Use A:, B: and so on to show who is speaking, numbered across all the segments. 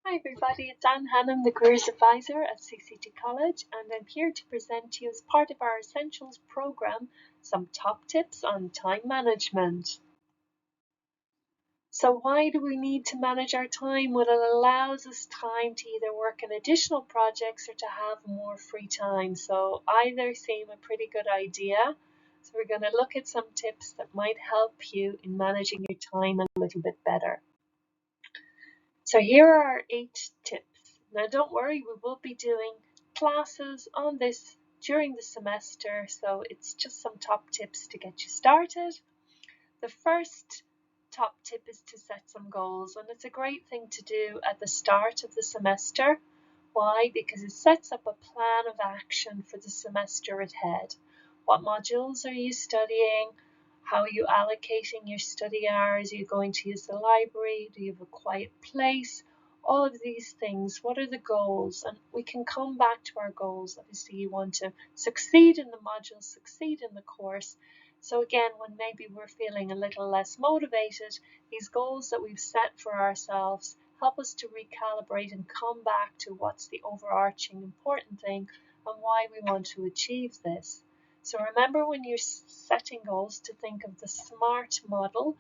A: Hi everybody, it's Anne Hannam, the Careers Advisor at CCT College, and I'm here to present to you as part of our Essentials program some top tips on time management. So why do we need to manage our time? Well, it allows us time to either work on additional projects or to have more free time. So either seem a pretty good idea. So we're going to look at some tips that might help you in managing your time a little bit better. So here are 8 tips. Now don't worry, we will be doing classes on this during the semester, so it's just some top tips to get you started. The first top tip is to set some goals, and it's a great thing to do at the start of the semester. Why? Because it sets up a plan of action for the semester ahead. What modules are you studying? How are you allocating your study hours? Are you going to use the library? Do you have a quiet place? All of these things. What are the goals? And we can come back to our goals. Obviously, you want to succeed in the module, succeed in the course. So again, when maybe we're feeling a little less motivated, these goals that we've set for ourselves help us to recalibrate and come back to what's the overarching important thing and why we want to achieve this. So remember, when you're setting goals, to think of the SMART model,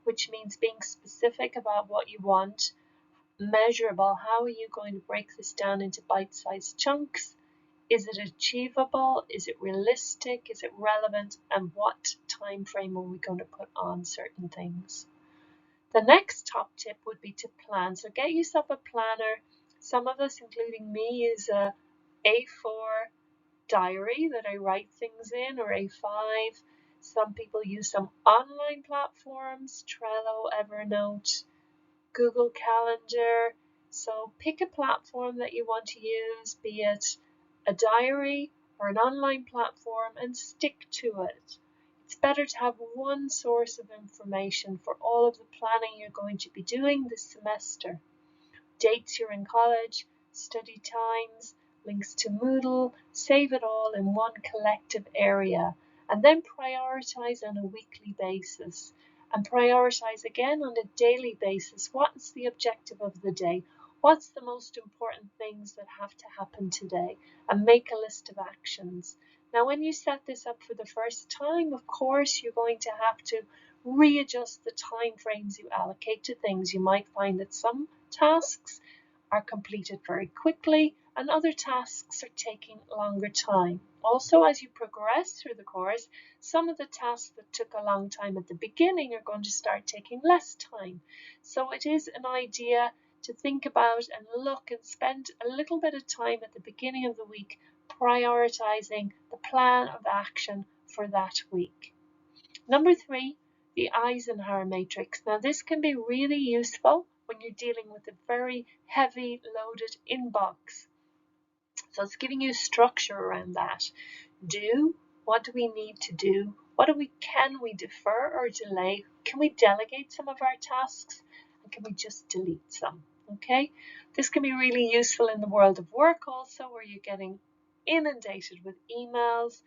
A: which means being specific about what you want, measurable. How are you going to break this down into bite-sized chunks? Is it achievable? Is it realistic? Is it relevant? And what time frame are we going to put on certain things? The next top tip would be to plan. So get yourself a planner. Some of us, including me, use a A4 diary that I write things in, or A5. Some people use some online platforms, Trello, Evernote, Google Calendar. So pick a platform that you want to use, be it a diary or an online platform, and stick to it. It's better to have one source of information for all of the planning you're going to be doing this semester. Dates you're in college, study times, links to Moodle, save it all in one collective area, and then prioritize on a weekly basis, and prioritize again on a daily basis. What's the objective of the day? What's the most important things that have to happen today? And make a list of actions. Now, when you set this up for the first time, of course, you're going to have to readjust the time frames you allocate to things. You might find that some tasks are completed very quickly and other tasks are taking longer time. Also, as you progress through the course, some of the tasks that took a long time at the beginning are going to start taking less time. So it is an idea to think about and look and spend a little bit of time at the beginning of the week prioritizing the plan of action for that week. Number 3, the Eisenhower matrix. Now this can be really useful when you're dealing with a very heavy loaded inbox. So it's giving you structure around that. What do we need to do? Can we defer or delay? Can we delegate some of our tasks? And can we just delete some? Okay, this can be really useful in the world of work also, where you're getting inundated with emails,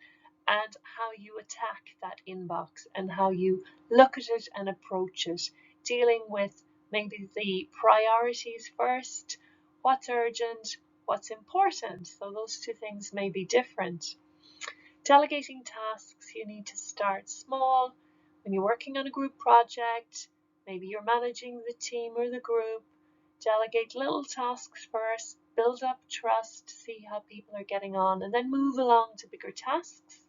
A: and how you attack that inbox and how you look at it and approach it, dealing with maybe the priorities first, what's urgent, what's important. So those two things may be different. Delegating tasks, you need to start small. When you're working on a group project, maybe you're managing the team or the group, delegate little tasks first, build up trust, see how people are getting on, and then move along to bigger tasks.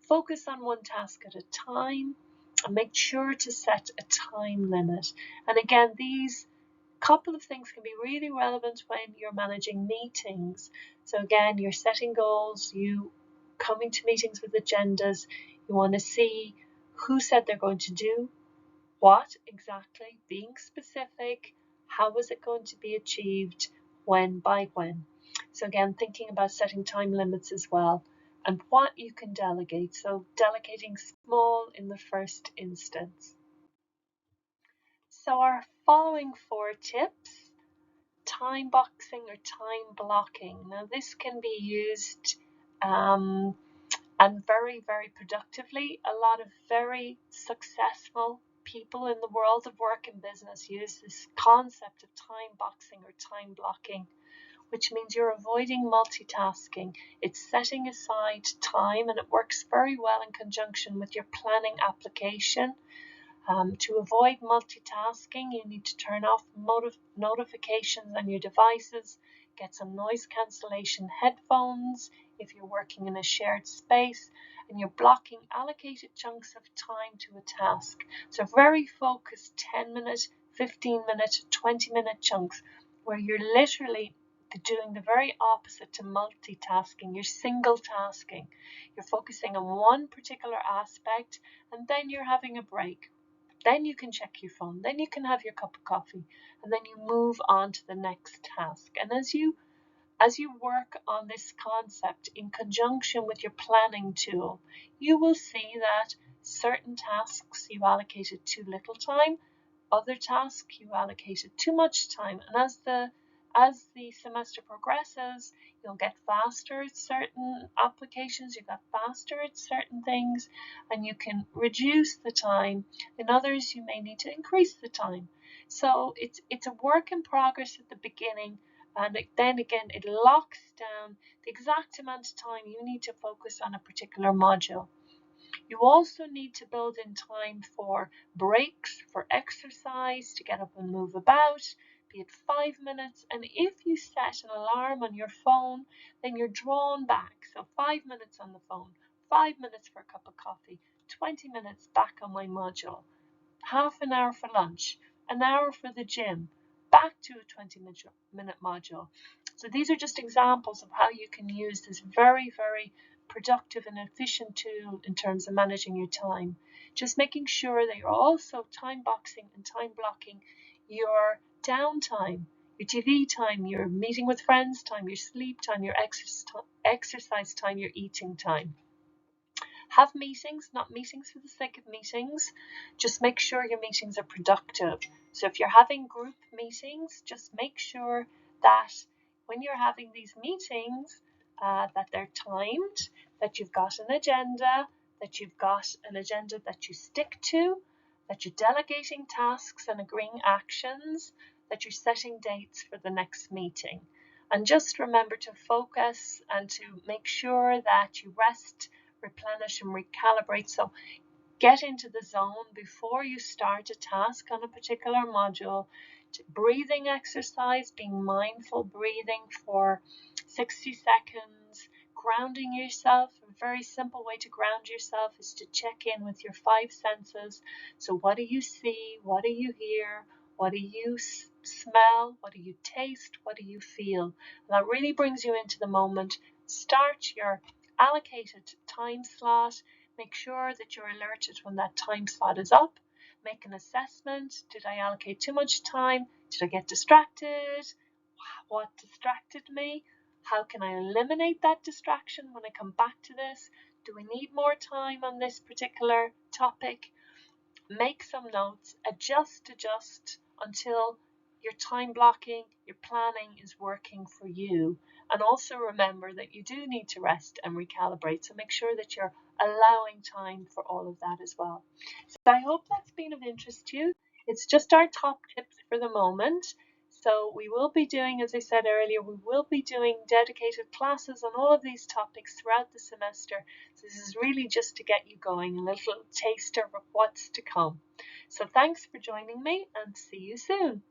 A: Focus on one task at a time and make sure to set a time limit. And again, these couple of things can be really relevant when you're managing meetings. So again, you're setting goals, you coming to meetings with agendas, you want to see who said they're going to do what exactly, being specific, how is it going to be achieved, when, by when. So again, thinking about setting time limits as well, and what you can delegate. So delegating small in the first instance. So our following 4 tips: time boxing or time blocking. Now this can be used and very, very productively. A lot of very successful people in the world of work and business use this concept of time boxing or time blocking, which means you're avoiding multitasking. It's setting aside time, and it works very well in conjunction with your planning application. To avoid multitasking, you need to turn off notifications on your devices, get some noise cancellation headphones if you're working in a shared space, and you're blocking allocated chunks of time to a task. So very focused 10-minute, 15-minute, 20-minute chunks where you're literally doing the very opposite to multitasking. You're single tasking. You're focusing on one particular aspect, and then you're having a break. Then you can check your phone, then you can have your cup of coffee, and then you move on to the next task. And as you work on this concept in conjunction with your planning tool, you will see that certain tasks you allocated too little time, other tasks you allocated too much time, and as the semester progresses, you'll get faster at certain applications, you get faster at certain things, and you can reduce the time. In others, you may need to increase the time. So it's a work in progress at the beginning, and then again, it locks down the exact amount of time you need to focus on a particular module. You also need to build in time for breaks, for exercise, to get up and move about, be it 5 minutes. And if you set an alarm on your phone, then you're drawn back. So 5 minutes on the phone, 5 minutes for a cup of coffee, 20 minutes back on my module, half an hour for lunch, an hour for the gym, back to a 20-minute module. So these are just examples of how you can use this very, very productive and efficient tool in terms of managing your time. Just making sure that you're also time boxing and time blocking your downtime, your TV time, your meeting with friends time, your sleep time, your exercise time, your eating time. Have meetings, not meetings for the sake of meetings. Just make sure your meetings are productive. So if you're having group meetings, just make sure that when you're having these meetings, that they're timed, that you've got an agenda, that you stick to, that you're delegating tasks and agreeing actions, that you're setting dates for the next meeting. And just remember to focus and to make sure that you rest, replenish and recalibrate. So get into the zone before you start a task on a particular module. Breathing exercise, being mindful breathing for 60 seconds, grounding yourself. A very simple way to ground yourself is to check in with your 5 senses. So what do you see? What do you hear? What do you smell? What do you taste? What do you feel? And that really brings you into the moment. Start your allocated time slot. Make sure that you're alerted when that time slot is up. Make an assessment. Did I allocate too much time? Did I get distracted? What distracted me? How can I eliminate that distraction when I come back to this? Do we need more time on this particular topic? Make some notes, adjust until your time blocking, your planning is working for you. And also remember that you do need to rest and recalibrate. So make sure that you're allowing time for all of that as well. So I hope that's been of interest to you. It's just our top tips for the moment. So we will be doing, as I said earlier, we will be doing dedicated classes on all of these topics throughout the semester. So this is really just to get you going, a little taster of what's to come. So thanks for joining me, and see you soon.